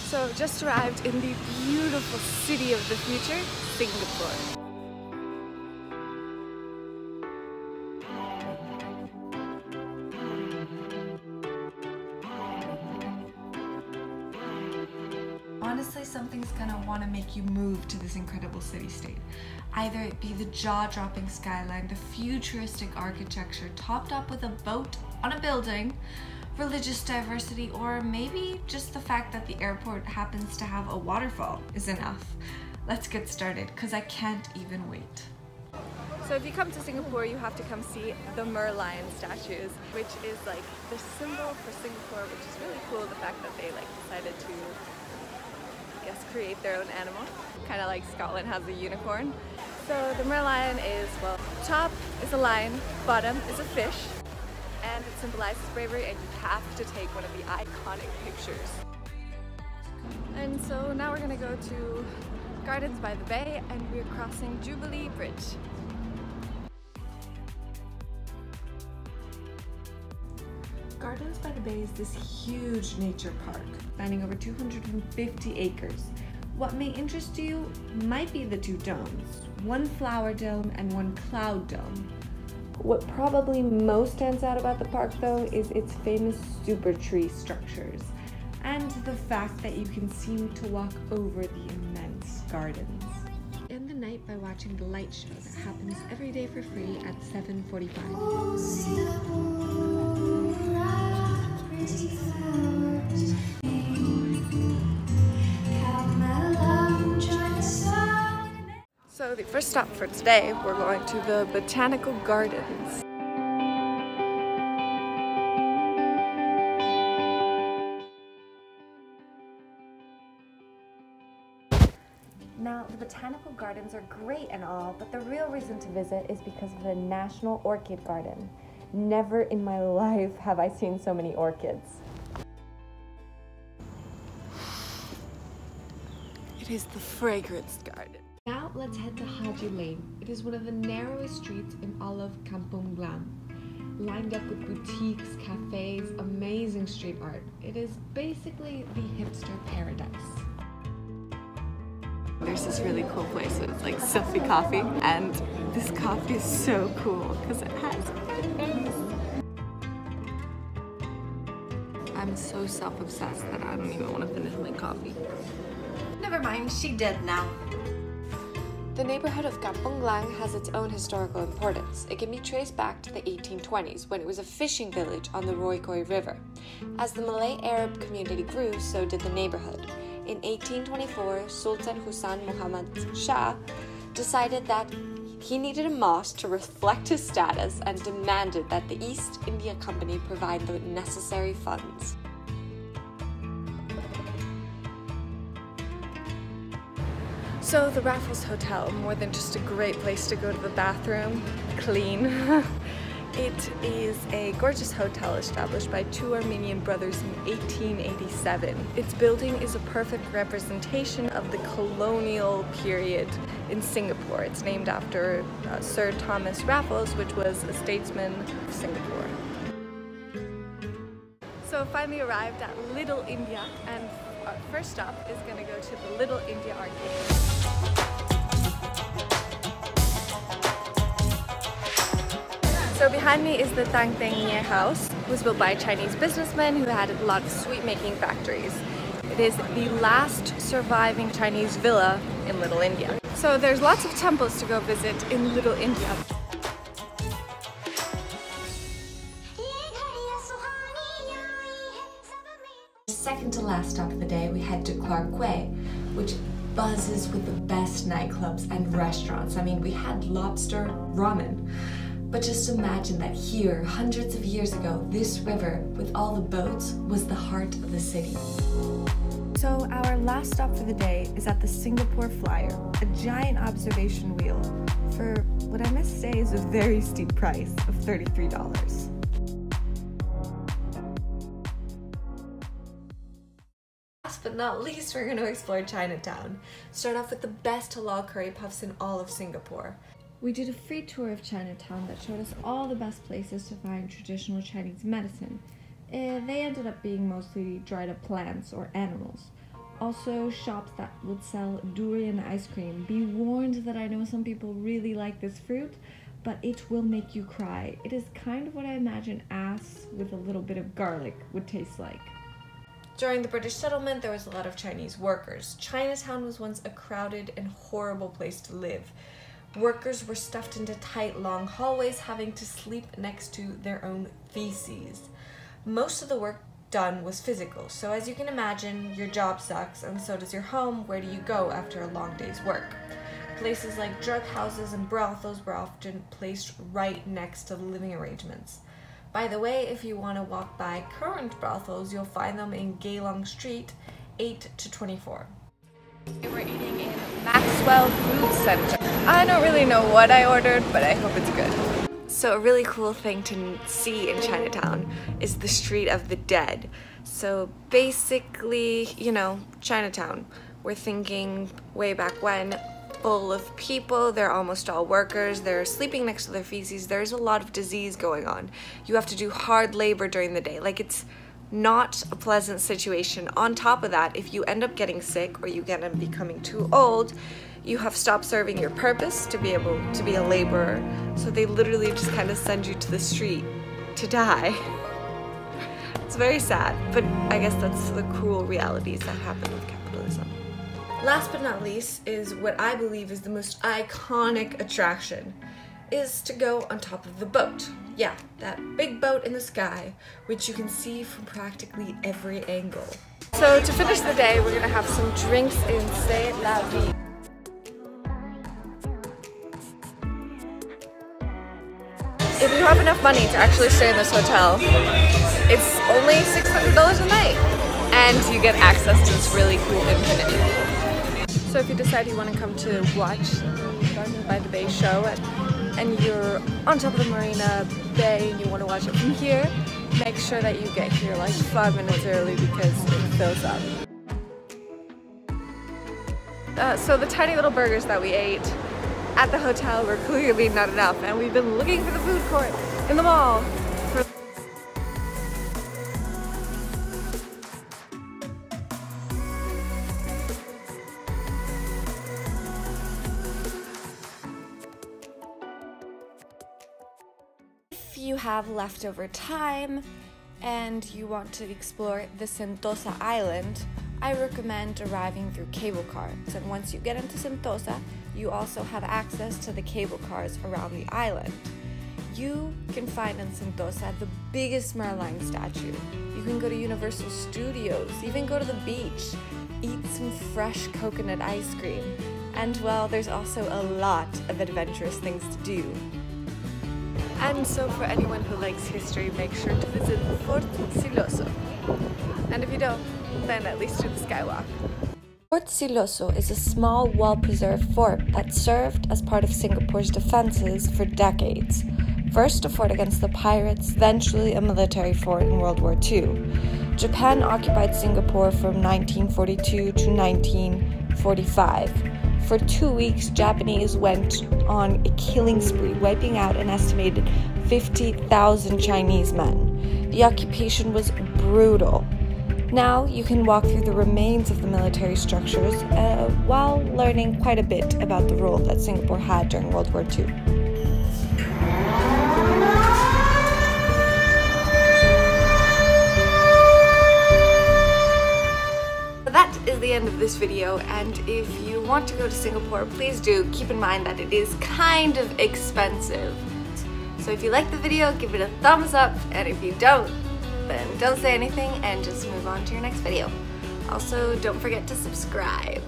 So just arrived in the beautiful city of the future, Singapore. Honestly, something's gonna want to make you move to this incredible city-state. Either it be the jaw-dropping skyline, the futuristic architecture topped up with a boat on a building, religious diversity, or maybe just the fact that the airport happens to have a waterfall is enough. Let's get started, because I can't even wait. So if you come to Singapore, you have to come see the merlion statues, which is like the symbol for Singapore, which is really cool, the fact that they decided to create their own animal, kind of like Scotland has a unicorn. So the merlion is, well, top is a lion, bottom is a fish, and it symbolizes bravery, and you have to take one of the iconic pictures. And so now we're gonna go to Gardens by the Bay, and we're crossing Jubilee Bridge. Gardens by the Bay is this huge nature park, spanning over 250 acres. What may interest you might be the two domes, one flower dome and one cloud dome. What probably most stands out about the park though is its famous Supertree structures, and the fact that you can seem to walk over the immense gardens. End the night by watching the light show that happens every day for free at 7:45. So the first stop for today, we're going to the Botanical Gardens. Now, the Botanical Gardens are great and all, but the real reason to visit is because of the National Orchid Garden. Never in my life have I seen so many orchids. It is the fragrance garden. Now let's head to Haji Lane. It is one of the narrowest streets in all of Kampung Glam. Lined up with boutiques, cafes, amazing street art. It is basically the hipster paradise. There's this really cool place, it's like Sufi coffee, and this coffee is so cool because it has bananas. I'm so self-obsessed that I don't even want to finish my coffee. Never mind, she dead now. The neighborhood of Kampung Glam has its own historical importance. It can be traced back to the 1820s when it was a fishing village on the Roykoi River. As the Malay-Arab community grew, so did the neighborhood. In 1824, Sultan Husain Muhammad Shah decided that he needed a mosque to reflect his status and demanded that the East India Company provide the necessary funds. So the Raffles Hotel, more than just a great place to go to the bathroom, clean. It is a gorgeous hotel established by two Armenian brothers in 1887. Its building is a perfect representation of the colonial period in Singapore. It's named after Sir Thomas Raffles, which was a statesman of Singapore. So finally arrived at Little India, and our first stop is going to go to the Little India Arcade. So behind me is the Tang Teng Nye House. It was built by a Chinese businessman who had a lot of sweet making factories. It is the last surviving Chinese villa in Little India. So there's lots of temples to go visit in Little India. Second to last stop of the day, we head to Clark Quay, which buzzes with the best nightclubs and restaurants. I mean, we had lobster ramen. But just imagine that here, hundreds of years ago, this river, with all the boats, was the heart of the city. So our last stop for the day is at the Singapore Flyer, a giant observation wheel, for what I must say is a very steep price of $33. Last but not least, we're going to explore Chinatown. Start off with the best halal curry puffs in all of Singapore. We did a free tour of Chinatown that showed us all the best places to find traditional Chinese medicine. They ended up being mostly dried up plants or animals. Also, shops that would sell durian ice cream. Be warned that I know some people really like this fruit, but it will make you cry. It is kind of what I imagine ass with a little bit of garlic would taste like. During the British settlement, there was a lot of Chinese workers. Chinatown was once a crowded and horrible place to live. Workers were stuffed into tight, long hallways, having to sleep next to their own feces. Most of the work done was physical, so as you can imagine, your job sucks, and so does your home. Where do you go after a long day's work? Places like drug houses and brothels were often placed right next to the living arrangements. By the way, if you want to walk by current brothels, you'll find them in Gaylong Street, 8 to 24. We're eating in Maxwell Food Center. I don't really know what I ordered, but I hope it's good. So a really cool thing to see in Chinatown is the Street of the Dead. So basically, you know, Chinatown. We're thinking way back when, full of people, they're almost all workers, they're sleeping next to their feces, there's a lot of disease going on. You have to do hard labor during the day. Like, it's not a pleasant situation. On top of that, if you end up getting sick or you end up becoming too old, you have stopped serving your purpose to be able to be a laborer. So they literally just kind of send you to the street to die. It's very sad, but I guess that's the cruel realities that happen with capitalism. Last but not least is what I believe is the most iconic attraction, is to go on top of the boat. Yeah, that big boat in the sky, which you can see from practically every angle. So to finish the day, we're gonna have some drinks in C'est la Vie. If you have enough money to actually stay in this hotel, it's only $600 a night, and you get access to this really cool infinity pool. So if you decide you want to come to watch the Garden by the Bay show, and you're on top of the Marina Bay and you want to watch it from here, make sure that you get here like 5 minutes early because it fills up. So the tiny little burgers that we ate at the hotel were clearly not enough, and we've been looking for the food court in the mall. If you have leftover time and you want to explore the Sentosa Island, I recommend arriving through cable cars. And once you get into Sentosa, you also have access to the cable cars around the island. You can find in Sentosa the biggest Merlion statue. You can go to Universal Studios, even go to the beach, eat some fresh coconut ice cream. And well, there's also a lot of adventurous things to do. And so for anyone who likes history, make sure to visit Fort Siloso. And if you don't, then at least do the skywalk. Fort Siloso is a small, well-preserved fort that served as part of Singapore's defenses for decades. First a fort against the pirates, then truly a military fort in World War II. Japan occupied Singapore from 1942 to 1945. For 2 weeks, Japanese went on a killing spree, wiping out an estimated 50,000 Chinese men. The occupation was brutal. Now you can walk through the remains of the military structures while learning quite a bit about the role that Singapore had during World War II. That is the end of this video, and if you want to go to Singapore, please do keep in mind that it is kind of expensive. So if you like the video, give it a thumbs up, and if you don't, then don't say anything and just move on to your next video. Also, don't forget to subscribe.